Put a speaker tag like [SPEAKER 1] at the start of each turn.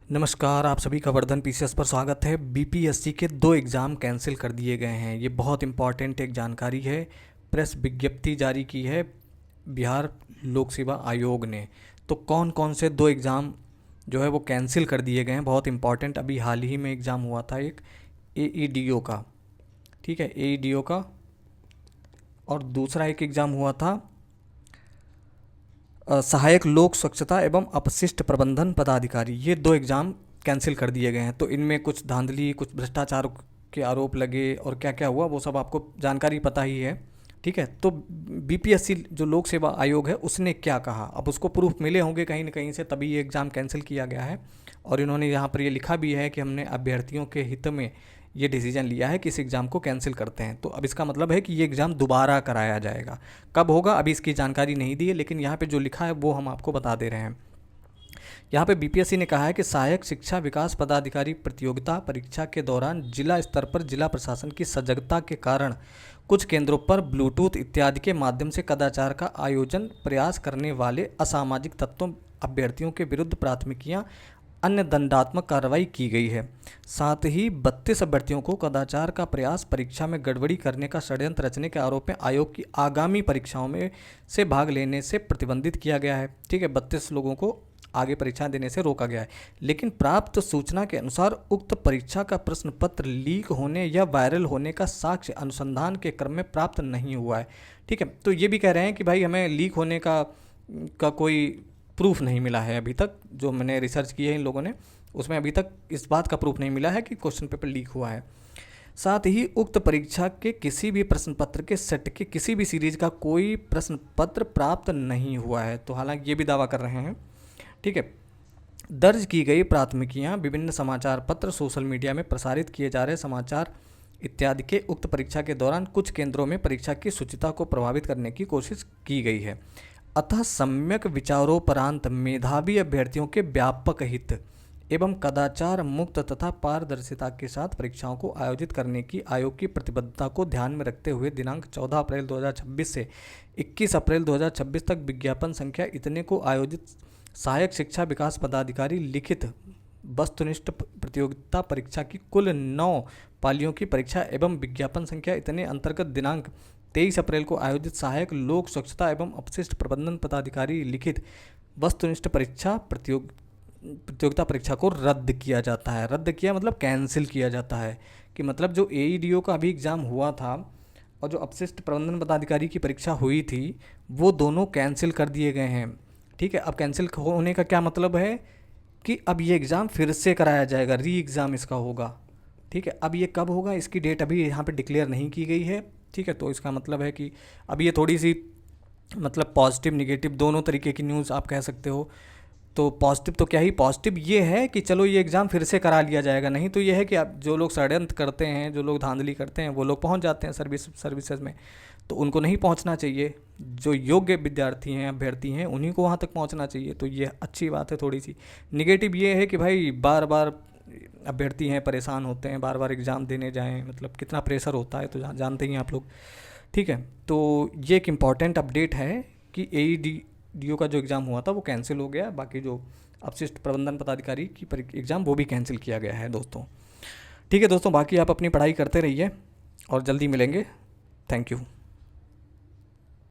[SPEAKER 1] नमस्कार, आप सभी का वर्धन पीसीएस पर स्वागत है। बीपीएससी के 2 एग्ज़ाम कैंसिल कर दिए गए हैं। ये बहुत इंपॉर्टेंट एक जानकारी है। प्रेस विज्ञप्ति जारी की है बिहार लोक सेवा आयोग ने। तो कौन कौन से 2 एग्ज़ाम जो है वो कैंसिल कर दिए गए हैं, बहुत इंपॉर्टेंट। अभी हाल ही में एग्ज़ाम हुआ था एक एईडीओ का, ठीक है, एईडीओ का, और दूसरा एक एग्ज़ाम हुआ था सहायक लोक स्वच्छता एवं अपशिष्ट प्रबंधन पदाधिकारी। ये 2 एग्ज़ाम कैंसिल कर दिए गए हैं। तो इनमें कुछ धांधली, कुछ भ्रष्टाचार के आरोप लगे और क्या क्या हुआ वो सब आपको जानकारी पता ही है, ठीक है। तो बीपीएससी जो लोक सेवा आयोग है उसने क्या कहा, अब उसको प्रूफ मिले होंगे कहीं ना कहीं से, तभी ये एग्ज़ाम कैंसिल किया गया है। और इन्होंने यहाँ पर ये लिखा भी है कि हमने अभ्यर्थियों के हित में ये डिसीजन लिया है कि इस एग्ज़ाम को कैंसिल करते हैं। तो अब इसका मतलब है कि ये एग्ज़ाम दोबारा कराया जाएगा। कब होगा अभी इसकी जानकारी नहीं दी है, लेकिन यहाँ पे जो लिखा है वो हम आपको बता दे रहे हैं। यहाँ पे बीपीएससी ने कहा है कि सहायक शिक्षा विकास पदाधिकारी प्रतियोगिता परीक्षा के दौरान जिला स्तर पर जिला प्रशासन की सजगता के कारण कुछ केंद्रों पर ब्लूटूथ इत्यादि के माध्यम से कदाचार का आयोजन प्रयास करने वाले असामाजिक तत्वों अभ्यर्थियों के विरुद्ध प्राथमिकियां अन्य दंडात्मक कार्रवाई की गई है। साथ ही 32 अभ्यर्थियों को कदाचार का प्रयास, परीक्षा में गड़बड़ी करने का षड्यंत्र रचने के आरोप में आयोग की आगामी परीक्षाओं में से भाग लेने से प्रतिबंधित किया गया है, ठीक है। 32 लोगों को आगे परीक्षा देने से रोका गया है। लेकिन प्राप्त सूचना के अनुसार उक्त परीक्षा का प्रश्न पत्र लीक होने या वायरल होने का साक्ष्य अनुसंधान के क्रम में प्राप्त नहीं हुआ है, ठीक है। तो ये भी कह रहे हैं कि भाई हमें लीक होने का कोई प्रूफ नहीं मिला है अभी तक। जो मैंने रिसर्च की है इन लोगों ने, उसमें अभी तक इस बात का प्रूफ नहीं मिला है कि क्वेश्चन पेपर लीक हुआ है। साथ ही उक्त परीक्षा के किसी भी प्रश्न पत्र के सेट के किसी भी सीरीज का कोई प्रश्न पत्र प्राप्त नहीं हुआ है। तो हालांकि ये भी दावा कर रहे हैं, ठीक है। दर्ज की गई प्राथमिकियां विभिन्न समाचार पत्र, सोशल मीडिया में प्रसारित किए जा रहे समाचार इत्यादि के उक्त परीक्षा के दौरान कुछ केंद्रों में परीक्षा की शुचिता को प्रभावित करने की कोशिश की गई है। अतः सम्यक विचारोपरांत मेधावी अभ्यर्थियों के व्यापक हित एवं कदाचार मुक्त तथा पारदर्शिता के साथ परीक्षाओं को आयोजित करने की आयोग की प्रतिबद्धता को ध्यान में रखते हुए दिनांक 14 अप्रैल 2026 से 21 अप्रैल 2026 तक विज्ञापन संख्या इतने को आयोजित सहायक शिक्षा विकास पदाधिकारी लिखित वस्तुनिष्ठ प्रतियोगिता परीक्षा की कुल 9 पालियों की परीक्षा एवं विज्ञापन संख्या इतने अंतर्गत दिनांक 23 अप्रैल को आयोजित सहायक लोक स्वच्छता एवं अपशिष्ट प्रबंधन पदाधिकारी लिखित वस्तुनिष्ठ प्रतियोगिता परीक्षा को रद्द किया जाता है। रद्द किया मतलब कैंसिल किया जाता है, कि मतलब जो एईडीओ का अभी एग्ज़ाम हुआ था और जो अपशिष्ट प्रबंधन पदाधिकारी की परीक्षा हुई थी वो दोनों कैंसिल कर दिए गए हैं, ठीक है। अब कैंसिल होने का क्या मतलब है कि अब ये एग्ज़ाम फिर से कराया जाएगा, री एग्ज़ाम इसका होगा, ठीक है। अब ये कब होगा इसकी डेट अभी यहाँ पे डिक्लेयर नहीं की गई है, ठीक है। तो इसका मतलब है कि अब ये थोड़ी सी मतलब पॉजिटिव निगेटिव दोनों तरीके की न्यूज़ आप कह सकते हो। तो पॉजिटिव तो क्या ही, पॉजिटिव ये है कि चलो ये एग्ज़ाम फिर से करा लिया जाएगा। नहीं तो ये है कि अब जो लोग षड्यंत्र करते हैं, जो लोग धांधली करते हैं, वो लोग पहुंच जाते हैं सर्विसेज में, तो उनको नहीं पहुंचना चाहिए। जो योग्य विद्यार्थी हैं, अभ्यर्थी हैं, उन्हीं को वहां तक पहुंचना चाहिए। तो ये अच्छी बात है थोड़ी सी। निगेटिव ये है कि भाई बार बार अभ्यर्थी हैं परेशान होते हैं, बार बार एग्ज़ाम देने जाएँ, मतलब कितना प्रेशर होता है, तो जानते ही हैं आप लोग, ठीक है। तो ये एक इम्पॉर्टेंट अपडेट है कि एईडीओ का जो एग्ज़ाम हुआ था वो कैंसिल हो गया। बाकी जो अपशिष्ट प्रबंधन पदाधिकारी की एग्ज़ाम वो भी कैंसिल किया गया है दोस्तों, ठीक है दोस्तों। बाकी आप अपनी पढ़ाई करते रहिए और जल्दी मिलेंगे। Thank you.